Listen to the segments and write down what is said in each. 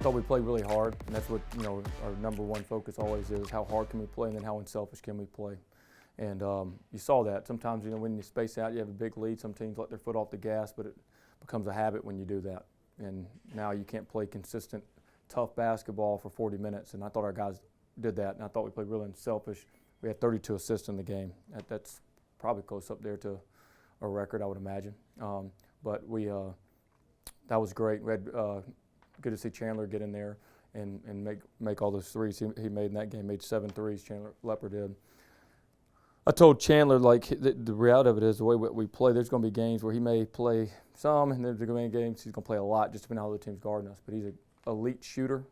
thought we played really hard, and that's what our number one focus always is: how hard can we play, and then how unselfish can we play. And you saw that sometimes. When you space out, you have a big lead. Some teams let their foot off the gas, but it becomes a habit when you do that. And now you can't play consistent, tough basketball for 40 minutes. And I thought our guys did that, and I thought we played really unselfish. We had 32 assists in the game. That's probably close up there to a record, I would imagine. But that was great. We had good to see Chandler get in there and make all those threes he made in that game. Made 7 threes. Leopard did. I told Chandler, like, the reality of it is the way we play, there's going to be games where he may play some, and there's going to be games he's going to play a lot, just depending on how the team's guarding us. But he's an elite shooter,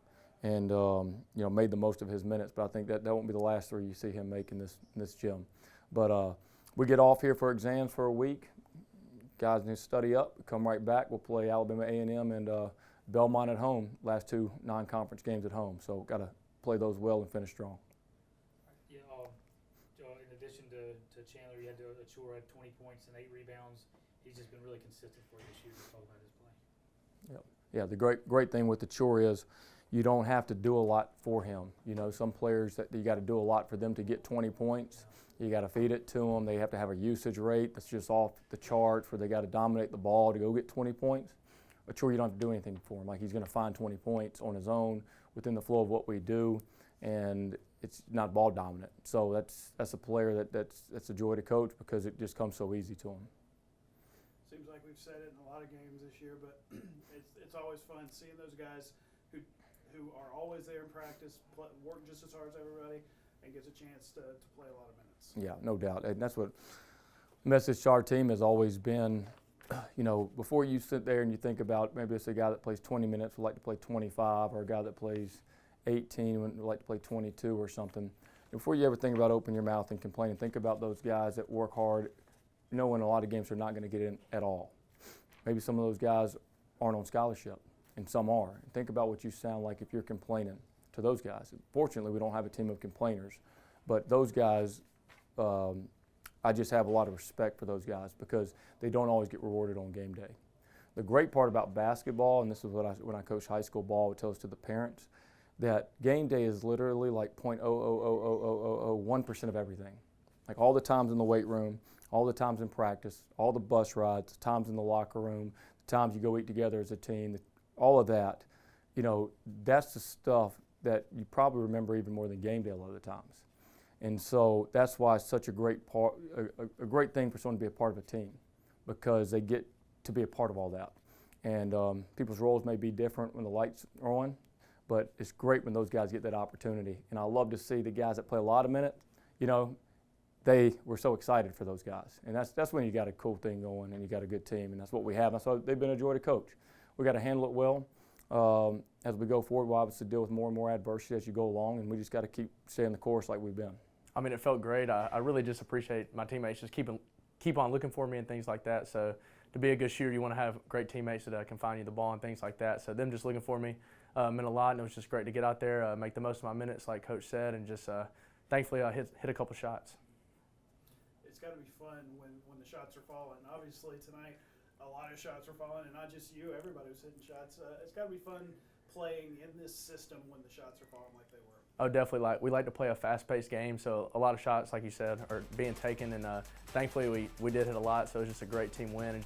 and made the most of his minutes. But I think that won't be the last 3 you see him make in this gym. But we get off here for exams for a week. Guys need to study up, come right back. We'll play Alabama A&M and Belmont at home, last 2 non-conference games at home. So got to play those well and finish strong. Yeah, in addition to Chandler, you had Achura had 20 points and 8 rebounds. He's just been really consistent for you this year. Talk about his play. Yep. Yeah, the great thing with Achura is you don't have to do a lot for him. Some players that you got to do a lot for them to get 20 points. You got to feed it to them. They have to have a usage rate that's just off the charts, where they got to dominate the ball to go get 20 points. Achura, you don't have to do anything for him. Like, he's going to find 20 points on his own within the flow of what we do, and it's not ball dominant. So that's a player that's a joy to coach, because it just comes so easy to him. Seems like we've said it in a lot of games this year, but it's always fun seeing those guys who are always there in practice, work just as hard as everybody, and gets a chance to play a lot of minutes. Yeah, no doubt. And that's what the message to our team has always been. Before you sit there and you think about, maybe it's a guy that plays 20 minutes would like to play 25, or a guy that plays 18 would like to play 22 or something. Before you ever think about opening your mouth and complaining, think about those guys that work hard, knowing a lot of games they're not going to get in at all. Maybe some of those guys aren't on scholarship, and some are. And think about what you sound like if you're complaining to those guys. Fortunately, we don't have a team of complainers, but those guys, I just have a lot of respect for those guys, because they don't always get rewarded on game day. The great part about basketball, and this is what when I coach high school ball, I would tell us to the parents, that game day is literally like 0.00001% of everything. Like, all the times in the weight room, all the times in practice, all the bus rides, the times in the locker room, the times you go eat together as a team, all of that, that's the stuff that you probably remember even more than game day a lot of the times. And so that's why it's such a great thing for someone to be a part of a team, because they get to be a part of all that. And people's roles may be different when the lights are on, but it's great when those guys get that opportunity. And I love to see the guys that play a lot of minutes, they were so excited for those guys. And that's when you got a cool thing going and you got a good team, and that's what we have. And so they've been a joy to coach. We got to handle it well. As we go forward, we'll obviously deal with more and more adversity as you go along, and we just got to keep staying the course like we've been. I mean, it felt great. I really just appreciate my teammates just keep on looking for me and things like that. So to be a good shooter, you want to have great teammates that can find you the ball and things like that. So them just looking for me meant a lot, and it was just great to get out there, make the most of my minutes, like Coach said, and just thankfully I hit a couple shots. It's got to be fun when the shots are falling. Obviously tonight, a lot of shots are falling, and not just you, everybody was hitting shots. It's got to be fun playing in this system when the shots are falling like they were. Oh, definitely. We like to play a fast-paced game, so a lot of shots, like you said, are being taken, and thankfully we did hit a lot, so it was just a great team win.